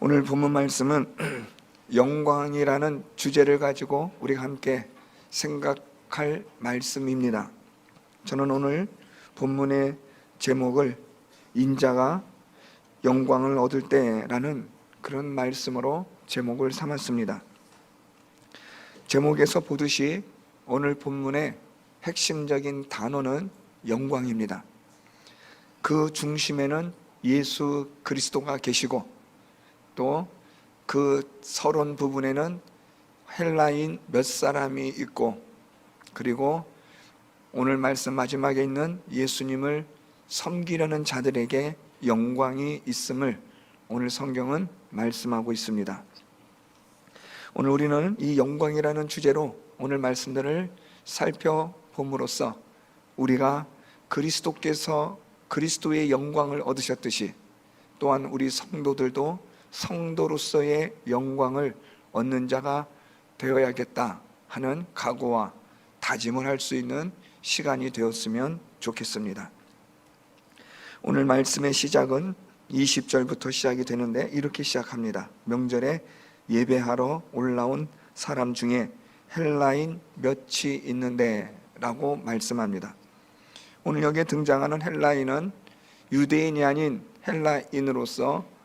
오늘 본문 말씀은 영광이라는 주제를 가지고 우리가 함께 생각할 말씀입니다. 저는 오늘 본문의 제목을 인자가 영광을 얻을 때라는 그런 말씀으로 제목을 삼았습니다. 제목에서 보듯이 오늘 본문의 핵심적인 단어는 영광입니다. 그 중심에는 예수 그리스도가 계시고 또 그 서론 부분에는 헬라인 몇 사람이 있고, 그리고 오늘 말씀 마지막에 있는 예수님을 섬기려는 자들에게 영광이 있음을 오늘 성경은 말씀하고 있습니다. 오늘 우리는 이 영광이라는 주제로 오늘 말씀들을 살펴봄으로써 우리가 그리스도께서 그리스도의 영광을 얻으셨듯이 또한 우리 성도들도 성도로서의 영광을 얻는 자가 되어야겠다 하는 각오와 다짐을 할 수 있는 시간이 되었으면 좋겠습니다. 오늘 말씀의 시작은 20절부터 시작이 되는데 이렇게 시작합니다. 명절에 예배하러 올라온 사람 중에 헬라인 몇이 있는데 라고 말씀합니다. 오늘 여기에 등장하는 헬라인은 유대인이 아닌 헬라인으로서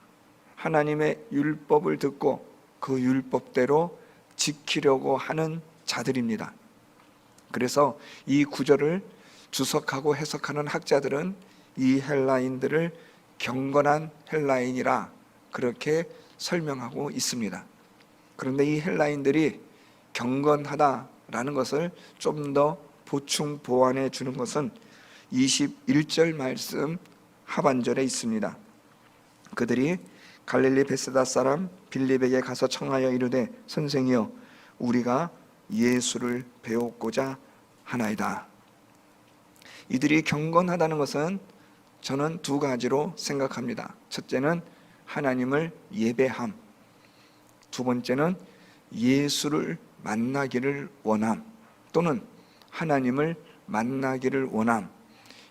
하나님의 율법을 듣고 그 율법대로 지키려고 하는 자들입니다. 그래서 이 구절을 주석하고 해석하는 학자들은 이 헬라인들을 경건한 헬라인이라 그렇게 설명하고 있습니다. 그런데 이 헬라인들이 경건하다라는 것을 좀 더 보충 보완해 주는 것은 21절 말씀 하반절에 있습니다. 그들이 갈릴리 베세다 사람 빌립에게 가서 청하여 이르되 선생이여 우리가 예수를 배우고자 하나이다. 이들이 경건하다는 것은 저는 두 가지로 생각합니다. 첫째는 하나님을 예배함, 두 번째는 예수를 만나기를 원함 또는 하나님을 만나기를 원함.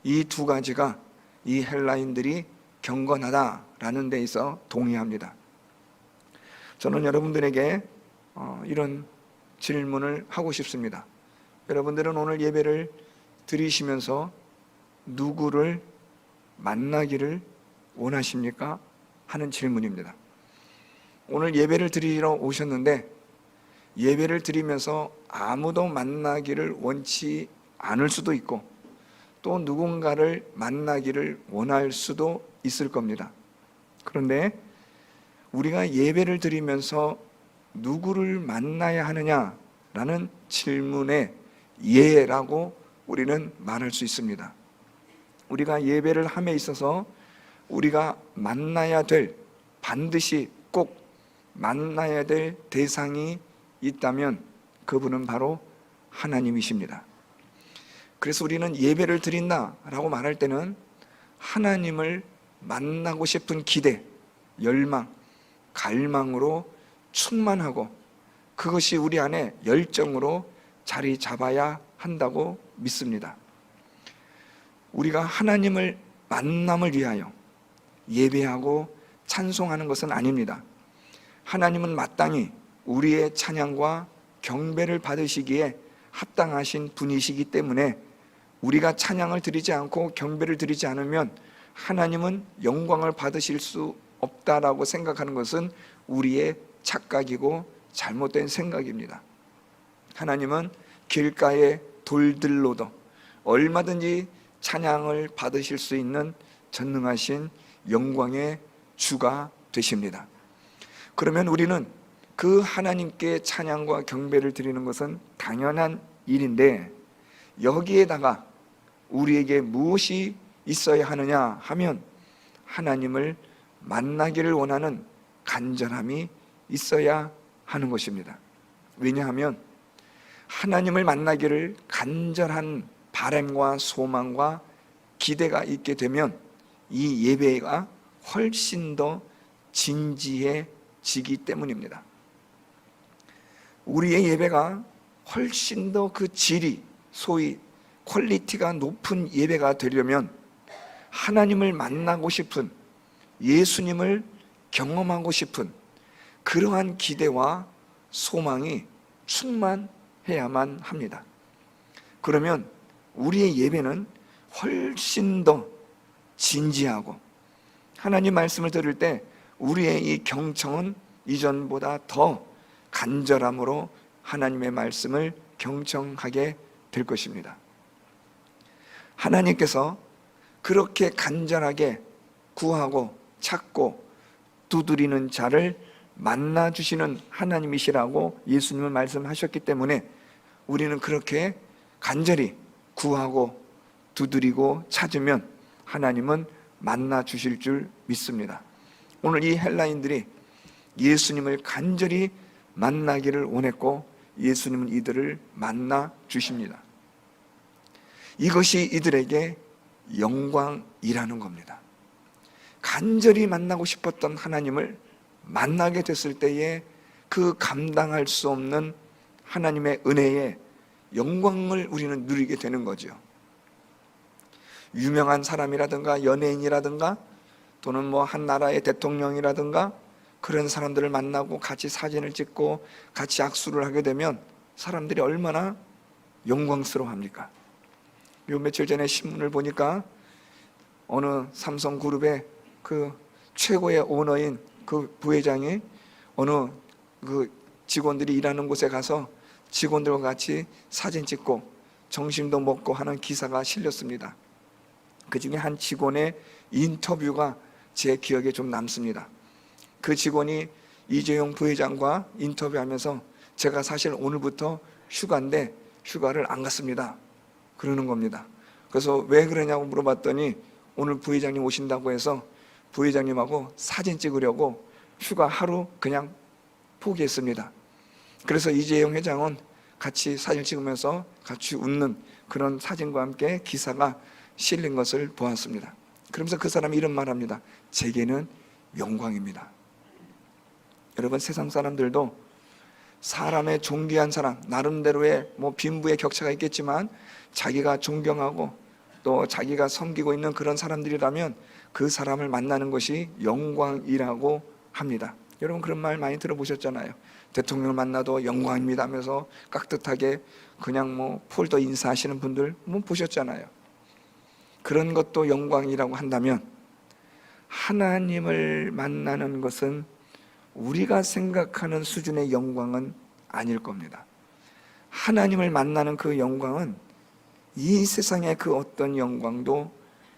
이 두 가지가 이 헬라인들이 경건하다라는 데 있어 동의합니다. 저는 여러분들에게 이런 질문을 하고 싶습니다. 여러분들은 오늘 예배를 드리시면서 누구를 만나기를 원하십니까? 하는 질문입니다. 오늘 예배를 드리러 오셨는데 예배를 드리면서 아무도 만나기를 원치 않을 수도 있고 또 누군가를 만나기를 원할 수도 있을 겁니다. 그런데 우리가 예배를 드리면서 누구를 만나야 하느냐라는 질문에 예라고 우리는 말할 수 있습니다. 우리가 예배를 함에 있어서 우리가 만나야 될, 반드시 꼭 만나야 될 대상이 있다면 그분은 바로 하나님이십니다. 그래서 우리는 예배를 드린다라고 말할 때는 하나님을 만나고 싶은 기대, 열망, 갈망으로 충만하고 그것이 우리 안에 열정으로 자리 잡아야 한다고 믿습니다. 우리가 하나님을 만남을 위하여 예배하고 찬송하는 것은 아닙니다. 하나님은 마땅히 우리의 찬양과 경배를 받으시기에 합당하신 분이시기 때문에 우리가 찬양을 드리지 않고 경배를 드리지 않으면 하나님은 영광을 받으실 수 없다라고 생각하는 것은 우리의 착각이고 잘못된 생각입니다. 하나님은 길가의 돌들로도 얼마든지 찬양을 받으실 수 있는 전능하신 영광의 주가 되십니다. 그러면 우리는 그 하나님께 찬양과 경배를 드리는 것은 당연한 일인데 여기에다가 우리에게 무엇이 있어야 하느냐 하면 하나님을 만나기를 원하는 간절함이 있어야 하는 것입니다. 왜냐하면 하나님을 만나기를 간절한 바람과 소망과 기대가 있게 되면 이 예배가 훨씬 더 진지해지기 때문입니다. 우리의 예배가 훨씬 더 그 질이, 소위 퀄리티가 높은 예배가 되려면 하나님을 만나고 싶은, 예수님을 경험하고 싶은 그러한 기대와 소망이 충만해야만 합니다. 그러면 우리의 예배는 훨씬 더 진지하고 하나님 말씀을 들을 때 우리의 이 경청은 이전보다 더 간절함으로 하나님의 말씀을 경청하게 될 것입니다. 하나님께서 그렇게 간절하게 구하고 찾고 두드리는 자를 만나주시는 하나님이시라고 예수님은 말씀하셨기 때문에 우리는 그렇게 간절히 구하고 두드리고 찾으면 하나님은 만나주실 줄 믿습니다. 오늘 이 헬라인들이 예수님을 간절히 만나기를 원했고 예수님은 이들을 만나주십니다. 이것이 이들에게 영광이라는 겁니다. 간절히 만나고 싶었던 하나님을 만나게 됐을 때에 그 감당할 수 없는 하나님의 은혜에 영광을 우리는 누리게 되는 거죠. 유명한 사람이라든가 연예인이라든가 또는 한 나라의 대통령이라든가 그런 사람들을 만나고 같이 사진을 찍고 같이 악수를 하게 되면 사람들이 얼마나 영광스러워합니까? 요 며칠 전에 신문을 보니까 어느 삼성그룹의 그 최고의 오너인 그 부회장이 어느 그 직원들이 일하는 곳에 가서 직원들과 같이 사진 찍고 점심도 먹고 하는 기사가 실렸습니다. 그 중에 한 직원의 인터뷰가 제 기억에 좀 남습니다. 그 직원이 이재용 부회장과 인터뷰하면서 제가 사실 오늘부터 휴가인데 휴가를 안 갔습니다 그러는 겁니다. 그래서 왜 그러냐고 물어봤더니 오늘 부회장님 오신다고 해서 부회장님하고 사진 찍으려고 휴가 하루 그냥 포기했습니다. 그래서 이재용 회장은 같이 사진 찍으면서 같이 웃는 그런 사진과 함께 기사가 실린 것을 보았습니다. 그러면서 그 사람이 이런 말 합니다. 제게는 영광입니다. 여러분, 세상 사람들도 사람의 존귀한 사람, 나름대로의 빈부의 격차가 있겠지만 자기가 존경하고 또 자기가 섬기고 있는 그런 사람들이라면 그 사람을 만나는 것이 영광이라고 합니다. 여러분, 그런 말 많이 들어보셨잖아요. 대통령을 만나도 영광입니다 하면서 깍듯하게 그냥 폴더 인사하시는 분들 보셨잖아요. 그런 것도 영광이라고 한다면 하나님을 만나는 것은 우리가 생각하는 수준의 영광은 아닐 겁니다. 하나님을 만나는 그 영광은 이 세상의 그 어떤 영광도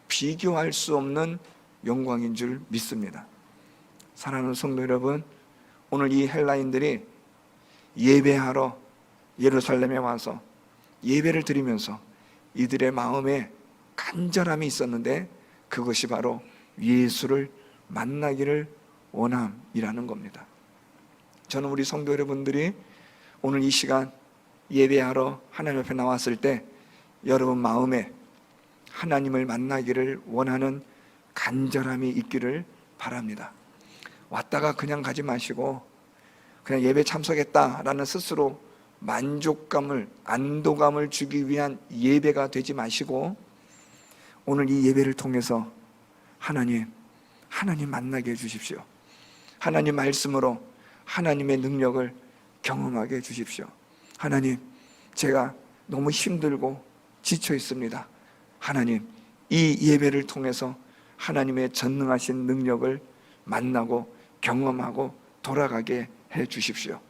비교할 수 없는 영광인 줄 믿습니다. 사랑하는 성도 여러분, 오늘 이 헬라인들이 예배하러 예루살렘에 와서 예배를 드리면서 이들의 마음에 간절함이 있었는데 그것이 바로 예수를 만나기를 원함이라는 겁니다. 저는 우리 성도 여러분들이 오늘 이 시간 예배하러 하나님 앞에 나왔을 때 여러분 마음에 하나님을 만나기를 원하는 간절함이 있기를 바랍니다. 왔다가 그냥 가지 마시고 그냥 예배 참석했다라는 스스로 만족감을, 안도감을 주기 위한 예배가 되지 마시고 오늘 이 예배를 통해서 하나님 만나게 해주십시오. 하나님 말씀으로 하나님의 능력을 경험하게 해주십시오. 하나님, 제가 너무 힘들고 지쳐 있습니다. 하나님, 이 예배를 통해서 하나님의 전능하신 능력을 만나고 경험하고 돌아가게 해 주십시오.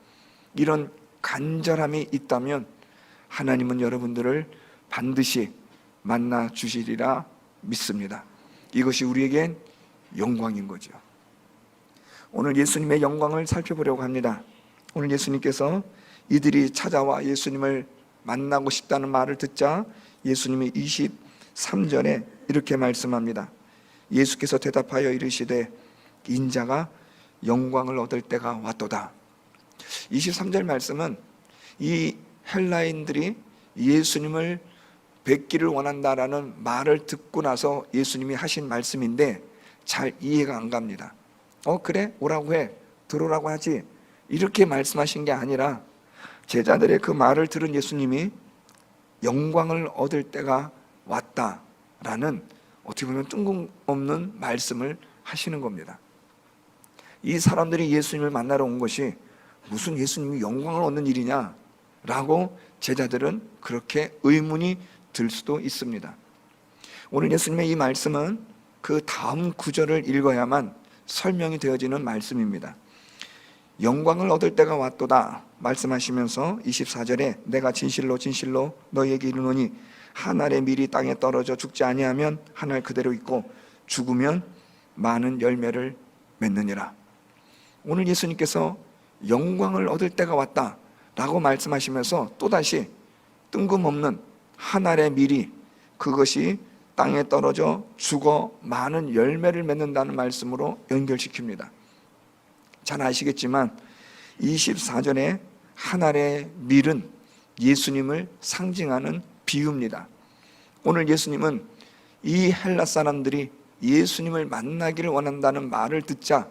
이런 간절함이 있다면 하나님은 여러분들을 반드시 만나 주시리라 믿습니다. 이것이 우리에겐 영광인 거죠. 오늘 예수님의 영광을 살펴보려고 합니다. 오늘 예수님께서 이들이 찾아와 예수님을 만나고 싶다는 말을 듣자 예수님이 23절에 이렇게 말씀합니다. 예수께서 대답하여 이르시되 인자가 영광을 얻을 때가 왔도다. 23절 말씀은 이 헬라인들이 예수님을 뵙기를 원한다라는 말을 듣고 나서 예수님이 하신 말씀인데 잘 이해가 안 갑니다. 그래? 오라고 해. 들어오라고 하지. 이렇게 말씀하신 게 아니라 제자들의 그 말을 들은 예수님이 영광을 얻을 때가 왔다라는 어떻게 보면 뜬금없는 말씀을 하시는 겁니다. 이 사람들이 예수님을 만나러 온 것이 무슨 예수님이 영광을 얻는 일이냐라고 제자들은 그렇게 의문이 들 수도 있습니다. 오늘 예수님의 이 말씀은 그 다음 구절을 읽어야만 설명이 되어지는 말씀입니다. 영광을 얻을 때가 왔도다 말씀하시면서 24절에 내가 진실로 진실로 너희에게 이르노니 한 알의 밀이 땅에 떨어져 죽지 아니하면 한 알 그대로 있고 죽으면 많은 열매를 맺느니라. 오늘 예수님께서 영광을 얻을 때가 왔다 라고 말씀하시면서 또다시 뜬금없는 한 알의 밀이 그것이 땅에 떨어져 죽어 많은 열매를 맺는다는 말씀으로 연결시킵니다. 잘 아시겠지만 24절에 한 알의 밀은 예수님을 상징하는 비유입니다. 오늘 예수님은 이 헬라 사람들이 예수님을 만나기를 원한다는 말을 듣자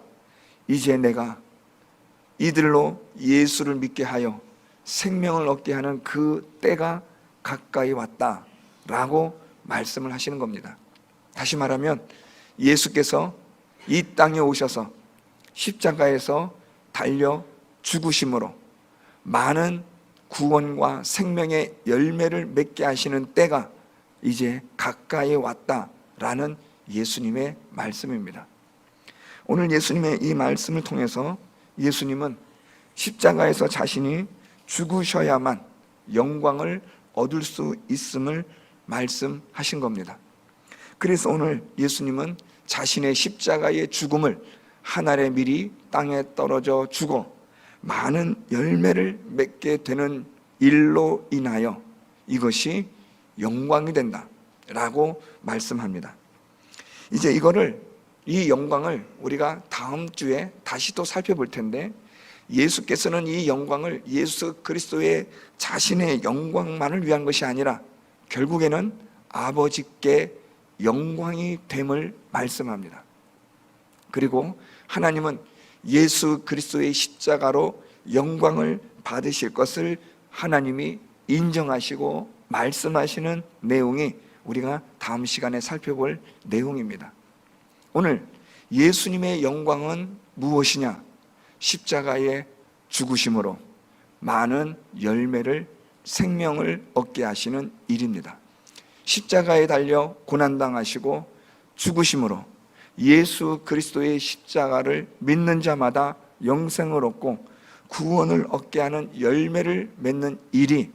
이제 내가 이들로 예수를 믿게 하여 생명을 얻게 하는 그 때가 가까이 왔다라고 말씀을 하시는 겁니다. 다시 말하면 예수께서 이 땅에 오셔서 십자가에서 달려 죽으심으로 많은 구원과 생명의 열매를 맺게 하시는 때가 이제 가까이 왔다라는 예수님의 말씀입니다. 오늘 예수님의 이 말씀을 통해서 예수님은 십자가에서 자신이 죽으셔야만 영광을 얻을 수 있음을 말씀하신 겁니다. 그래서 오늘 예수님은 자신의 십자가의 죽음을 한 알의 밀이 땅에 떨어져 죽어 많은 열매를 맺게 되는 일로 인하여 이것이 영광이 된다라고 말씀합니다. 이제 이 영광을 우리가 다음 주에 다시 또 살펴볼 텐데, 예수께서는 이 영광을 예수 그리스도의 자신의 영광만을 위한 것이 아니라 결국에는 아버지께 영광이 됨을 말씀합니다. 그리고 하나님은 예수 그리스도의 십자가로 영광을 받으실 것을 하나님이 인정하시고 말씀하시는 내용이 우리가 다음 시간에 살펴볼 내용입니다. 오늘 예수님의 영광은 무엇이냐? 십자가의 죽으심으로 많은 열매를 생명을 얻게 하시는 일입니다. 십자가에 달려 고난당하시고 죽으심으로 예수 그리스도의 십자가를 믿는 자마다 영생을 얻고 구원을 얻게 하는 열매를 맺는 일이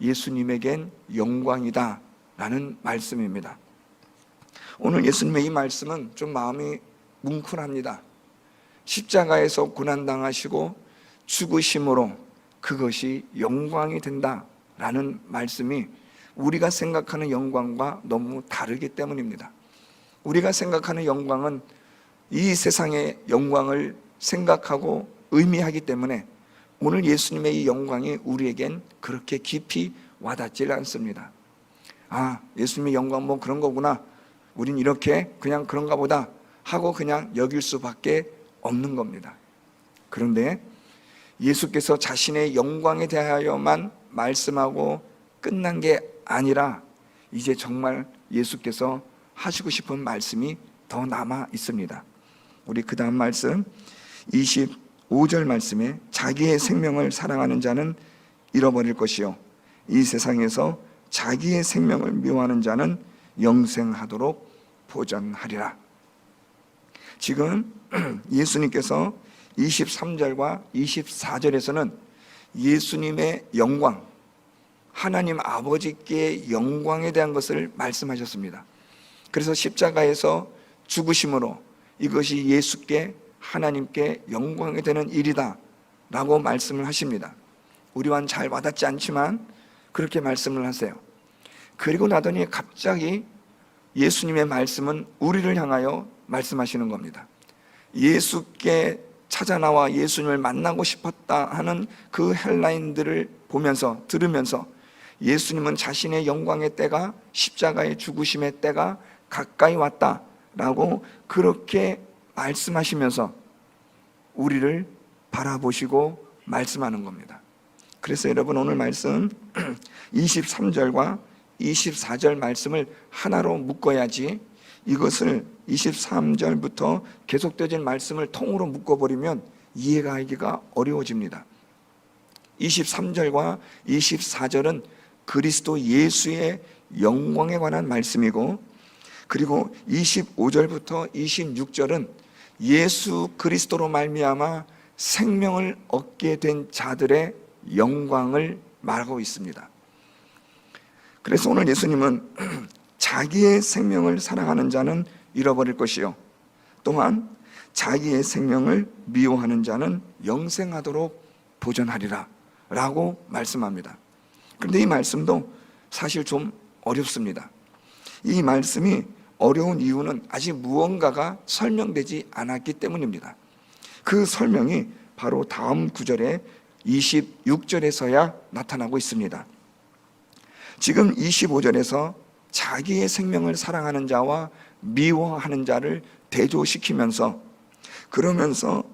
예수님에겐 영광이다 라는 말씀입니다. 오늘 예수님의 이 말씀은 좀 마음이 뭉클합니다. 십자가에서 고난당하시고 죽으심으로 그것이 영광이 된다라는 말씀이 우리가 생각하는 영광과 너무 다르기 때문입니다. 우리가 생각하는 영광은 이 세상의 영광을 생각하고 의미하기 때문에 오늘 예수님의 이 영광이 우리에겐 그렇게 깊이 와닿지 않습니다. 아, 예수님의 영광 뭐 그런 거구나, 우린 이렇게 그냥 그런가 보다 하고 그냥 여길 수밖에 없는 겁니다. 그런데 예수께서 자신의 영광에 대하여만 말씀하고 끝난 게 아니라 이제 정말 예수께서 하시고 싶은 말씀이 더 남아 있습니다. 우리 그 다음 말씀 25절 말씀에 자기의 생명을 사랑하는 자는 잃어버릴 것이요 이 세상에서 자기의 생명을 미워하는 자는 영생하도록 보전하리라. 지금 예수님께서 23절과 24절에서는 예수님의 영광, 하나님 아버지께 영광에 대한 것을 말씀하셨습니다. 그래서 십자가에서 죽으심으로 이것이 예수께 하나님께 영광이 되는 일이다 라고 말씀을 하십니다. 우리와는 잘 와닿지 않지만 그렇게 말씀을 하세요. 그리고 나더니 갑자기 예수님의 말씀은 우리를 향하여 말씀하시는 겁니다. 예수께 찾아 나와 예수님을 만나고 싶었다 하는 그 헬라인들을 보면서 들으면서 예수님은 자신의 영광의 때가, 십자가의 죽으심의 때가 가까이 왔다라고 그렇게 말씀하시면서 우리를 바라보시고 말씀하는 겁니다. 그래서 여러분 오늘 말씀 23절과 24절 말씀을 하나로 묶어야지 이것을 23절부터 계속되어진 말씀을 통으로 묶어버리면 이해가 하기가 어려워집니다. 23절과 24절은 그리스도 예수의 영광에 관한 말씀이고, 그리고 25절부터 26절은 예수 그리스도로 말미암아 생명을 얻게 된 자들의 영광을 말하고 있습니다. 그래서 오늘 예수님은 자기의 생명을 사랑하는 자는 잃어버릴 것이요, 또한 자기의 생명을 미워하는 자는 영생하도록 보존하리라 라고 말씀합니다. 그런데 이 말씀도 사실 좀 어렵습니다. 이 말씀이 어려운 이유는 아직 무언가가 설명되지 않았기 때문입니다. 그 설명이 바로 다음 구절에 26절에서야 나타나고 있습니다. 지금 25절에서 자기의 생명을 사랑하는 자와 미워하는 자를 대조시키면서, 그러면서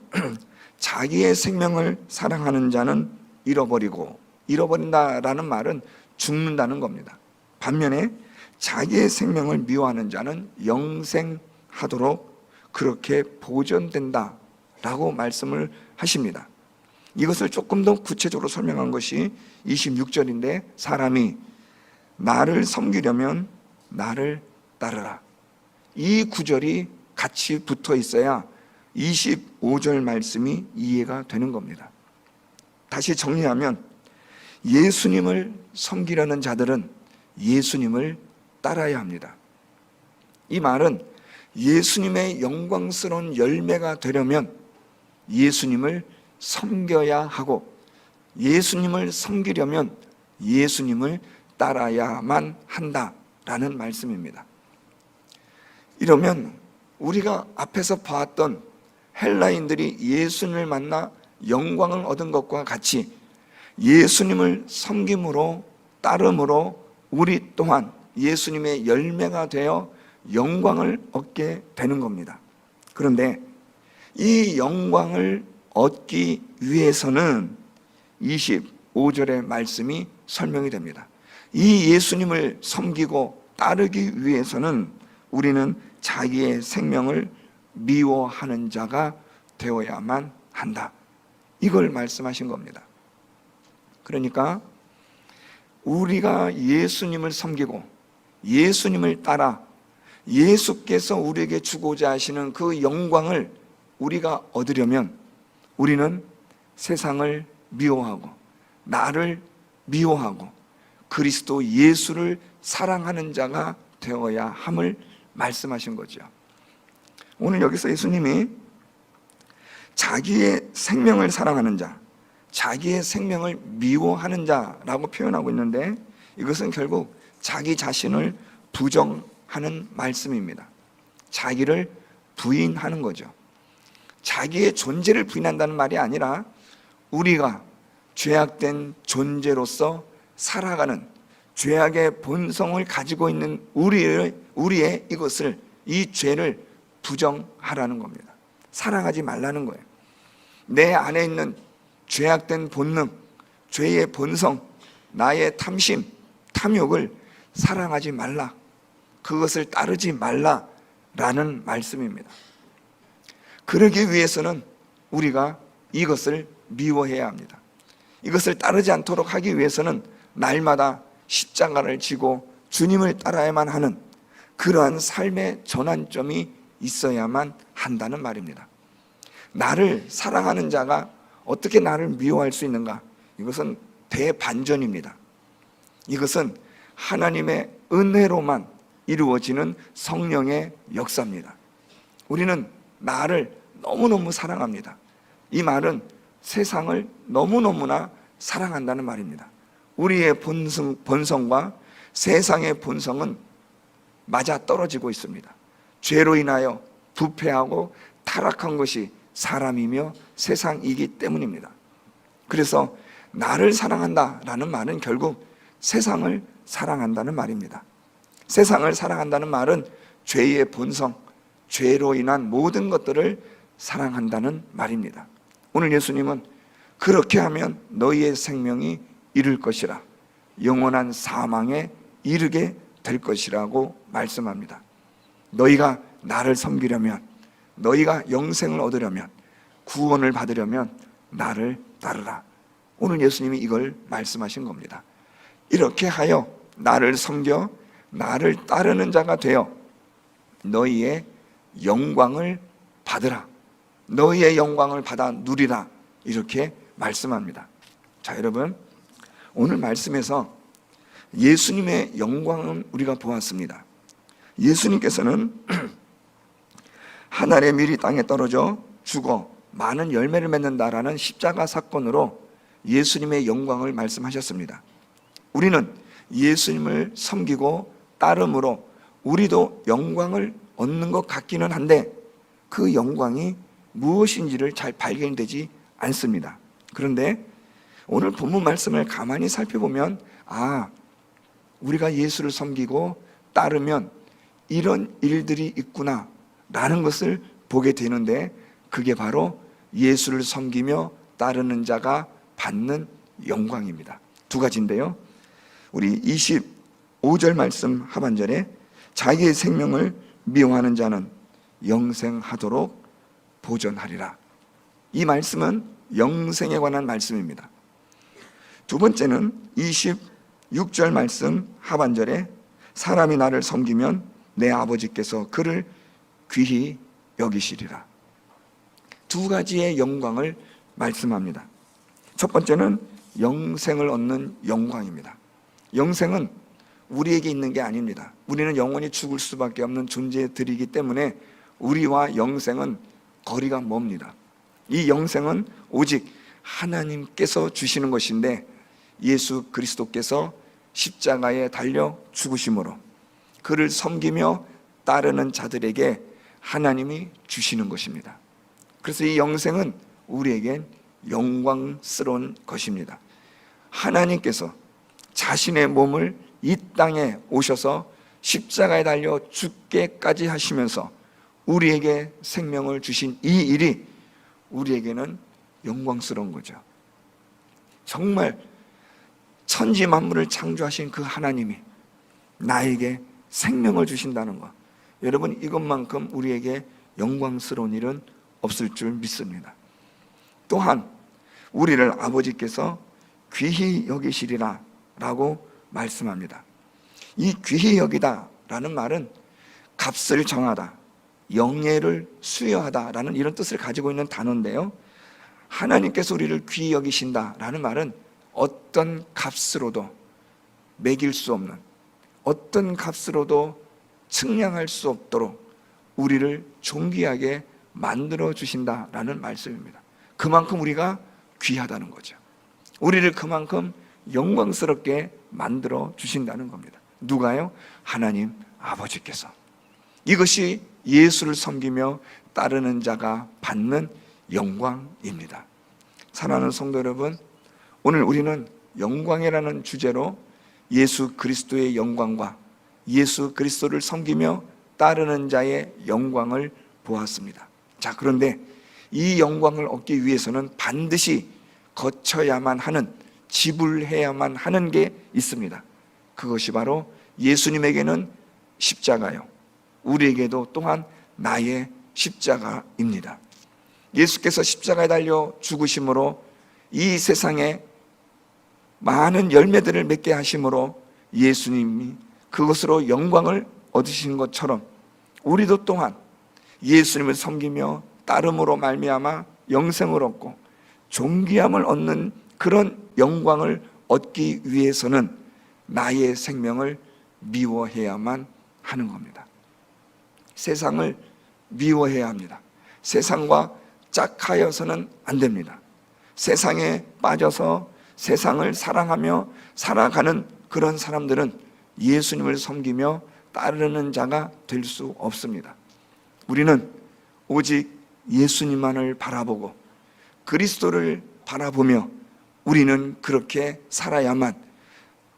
자기의 생명을 사랑하는 자는 잃어버리고, 잃어버린다라는 말은 죽는다는 겁니다. 반면에 자기의 생명을 미워하는 자는 영생하도록 그렇게 보존된다라고 말씀을 하십니다. 이것을 조금 더 구체적으로 설명한 것이 26절인데, 사람이 나를 섬기려면 나를 따르라. 이 구절이 같이 붙어 있어야 25절 말씀이 이해가 되는 겁니다. 다시 정리하면, 예수님을 섬기려는 자들은 예수님을 따라야 합니다. 이 말은 예수님의 영광스러운 열매가 되려면 예수님을 섬겨야 하고, 예수님을 섬기려면 예수님을 따라야만 한다라는 말씀입니다. 이러면 우리가 앞에서 봤던 헬라인들이 예수님을 만나 영광을 얻은 것과 같이 예수님을 섬김으로, 따름으로 우리 또한 예수님의 열매가 되어 영광을 얻게 되는 겁니다. 그런데 이 영광을 얻기 위해서는 25절의 말씀이 설명이 됩니다. 이 예수님을 섬기고 따르기 위해서는 우리는 자기의 생명을 미워하는 자가 되어야만 한다. 이걸 말씀하신 겁니다. 그러니까 우리가 예수님을 섬기고 예수님을 따라 예수께서 우리에게 주고자 하시는 그 영광을 우리가 얻으려면 우리는 세상을 미워하고 나를 미워하고 그리스도 예수를 사랑하는 자가 되어야 함을 말씀하신 거죠. 오늘 여기서 예수님이 자기의 생명을 사랑하는 자, 자기의 생명을 미워하는 자라고 표현하고 있는데, 이것은 결국 자기 자신을 부정하는 말씀입니다. 자기를 부인하는 거죠. 자기의 존재를 부인한다는 말이 아니라 우리가 죄악된 존재로서 살아가는 죄악의 본성을 가지고 있는 우리의 이것을, 이 죄를 부정하라는 겁니다. 사랑하지 말라는 거예요. 내 안에 있는 죄악된 본능, 죄의 본성, 나의 탐심, 탐욕을 사랑하지 말라, 그것을 따르지 말라라는 말씀입니다. 그러기 위해서는 우리가 이것을 미워해야 합니다. 이것을 따르지 않도록 하기 위해서는 날마다 십자가를 지고 주님을 따라야만 하는 그러한 삶의 전환점이 있어야만 한다는 말입니다. 나를 사랑하는 자가 어떻게 나를 미워할 수 있는가? 이것은 대반전입니다. 이것은 하나님의 은혜로만 이루어지는 성령의 역사입니다. 우리는 나를 너무너무 사랑합니다. 이 말은 세상을 너무너무나 사랑한다는 말입니다. 우리의 본성과 세상의 본성은 맞아떨어지고 있습니다. 죄로 인하여 부패하고 타락한 것이 사람이며 세상이기 때문입니다. 그래서 나를 사랑한다라는 말은 결국 세상을 사랑한다는 말입니다. 세상을 사랑한다는 말은 죄의 본성, 죄로 인한 모든 것들을 사랑한다는 말입니다. 오늘 예수님은 그렇게 하면 너희의 생명이 이를 것이라, 영원한 사망에 이르게 될 것이라고 말씀합니다. 너희가 나를 섬기려면, 너희가 영생을 얻으려면, 구원을 받으려면 나를 따르라. 오늘 예수님이 이걸 말씀하신 겁니다. 이렇게 하여 나를 섬겨 나를 따르는 자가 되어 너희의 영광을 받으라. 너희의 영광을 받아 누리라. 이렇게 말씀합니다. 자, 여러분, 오늘 말씀에서 예수님의 영광은 우리가 보았습니다. 예수님께서는 하늘의 밀이 땅에 떨어져 죽어 많은 열매를 맺는다라는 십자가 사건으로 예수님의 영광을 말씀하셨습니다. 우리는 예수님을 섬기고 따름으로 우리도 영광을 얻는 것 같기는 한데 그 영광이 무엇인지를 잘 발견되지 않습니다. 그런데 오늘 본문 말씀을 가만히 살펴보면 우리가 예수를 섬기고 따르면 이런 일들이 있구나 라는 것을 보게 되는데, 그게 바로 예수를 섬기며 따르는 자가 받는 영광입니다. 두 가지인데요, 우리 25절 말씀 하반절에 자기의 생명을 미워하는 자는 영생하도록 보존하리라. 이 말씀은 영생에 관한 말씀입니다. 두 번째는 26절 말씀 하반절에 사람이 나를 섬기면 내 아버지께서 그를 귀히 여기시리라. 두 가지의 영광을 말씀합니다. 첫 번째는 영생을 얻는 영광입니다. 영생은 우리에게 있는 게 아닙니다. 우리는 영원히 죽을 수밖에 없는 존재들이기 때문에 우리와 영생은 거리가 멉니다. 이 영생은 오직 하나님께서 주시는 것인데, 예수 그리스도께서 십자가에 달려 죽으심으로 그를 섬기며 따르는 자들에게 하나님이 주시는 것입니다. 그래서 이 영생은 우리에겐 영광스러운 것입니다. 하나님께서 자신의 몸을 이 땅에 오셔서 십자가에 달려 죽게까지 하시면서 우리에게 생명을 주신 이 일이 우리에게는 영광스러운 거죠. 정말 천지 만물을 창조하신 그 하나님이 나에게 생명을 주신다는 것, 여러분, 이것만큼 우리에게 영광스러운 일은 없을 줄 믿습니다. 또한 우리를 아버지께서 귀히 여기시리라 라고 말씀합니다. 이 귀히 여기다 라는 말은 값을 정하다, 영예를 수여하다 라는 이런 뜻을 가지고 있는 단어인데요, 하나님께서 우리를 귀히 여기신다 라는 말은 어떤 값으로도 매길 수 없는, 어떤 값으로도 측량할 수 없도록 우리를 존귀하게 만들어 주신다라는 말씀입니다. 그만큼 우리가 귀하다는 거죠. 우리를 그만큼 영광스럽게 만들어 주신다는 겁니다. 누가요? 하나님 아버지께서. 이것이 예수를 섬기며 따르는 자가 받는 영광입니다. 사랑하는 성도 여러분, 오늘 우리는 영광이라는 주제로 예수 그리스도의 영광과 예수 그리스도를 섬기며 따르는 자의 영광을 보았습니다. 자, 그런데 이 영광을 얻기 위해서는 반드시 거쳐야만 하는, 지불해야만 하는 게 있습니다. 그것이 바로 예수님에게는 십자가요, 우리에게도 또한 나의 십자가입니다. 예수께서 십자가에 달려 죽으심으로 이 세상에 많은 열매들을 맺게 하심으로 예수님이 그것으로 영광을 얻으신 것처럼 우리도 또한 예수님을 섬기며 따름으로 말미암아 영생을 얻고 존귀함을 얻는 그런 영광을 얻기 위해서는 나의 생명을 미워해야만 하는 겁니다. 세상을 미워해야 합니다. 세상과 짝하여서는 안 됩니다. 세상에 빠져서 세상을 사랑하며 살아가는 그런 사람들은 예수님을 섬기며 따르는 자가 될 수 없습니다. 우리는 오직 예수님만을 바라보고 그리스도를 바라보며 우리는 그렇게 살아야만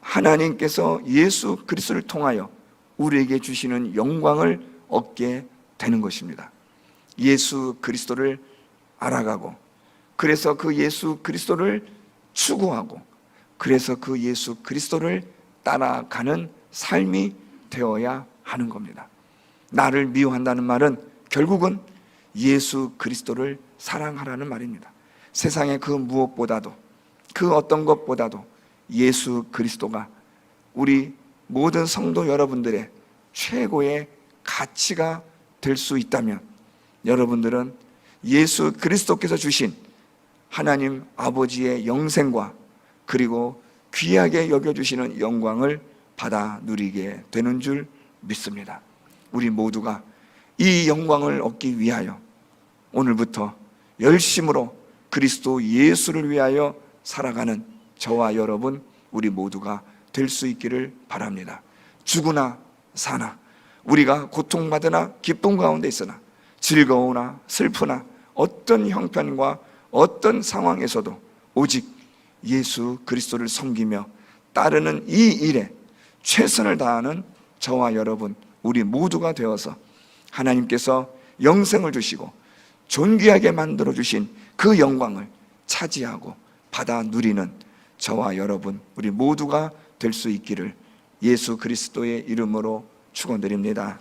하나님께서 예수 그리스도를 통하여 우리에게 주시는 영광을 얻게 되는 것입니다. 예수 그리스도를 알아가고, 그래서 그 예수 그리스도를 추구하고, 그래서 그 예수 그리스도를 따라가는 삶이 되어야 하는 겁니다. 나를 미워한다는 말은 결국은 예수 그리스도를 사랑하라는 말입니다. 세상의 그 무엇보다도, 그 어떤 것보다도 예수 그리스도가 우리 모든 성도 여러분들의 최고의 가치가 될 수 있다면, 여러분들은 예수 그리스도께서 주신 하나님 아버지의 영생과 그리고 귀하게 여겨주시는 영광을 받아 누리게 되는 줄 믿습니다. 우리 모두가 이 영광을 얻기 위하여 오늘부터 열심으로 그리스도 예수를 위하여 살아가는 저와 여러분, 우리 모두가 될 수 있기를 바랍니다. 죽으나 사나, 우리가 고통받으나 기쁨 가운데 있으나, 즐거우나 슬프나 어떤 형편과 어떤 상황에서도 오직 예수 그리스도를 섬기며 따르는 이 일에 최선을 다하는 저와 여러분, 우리 모두가 되어서 하나님께서 영생을 주시고 존귀하게 만들어 주신 그 영광을 차지하고 받아 누리는 저와 여러분, 우리 모두가 될 수 있기를 예수 그리스도의 이름으로 축원드립니다.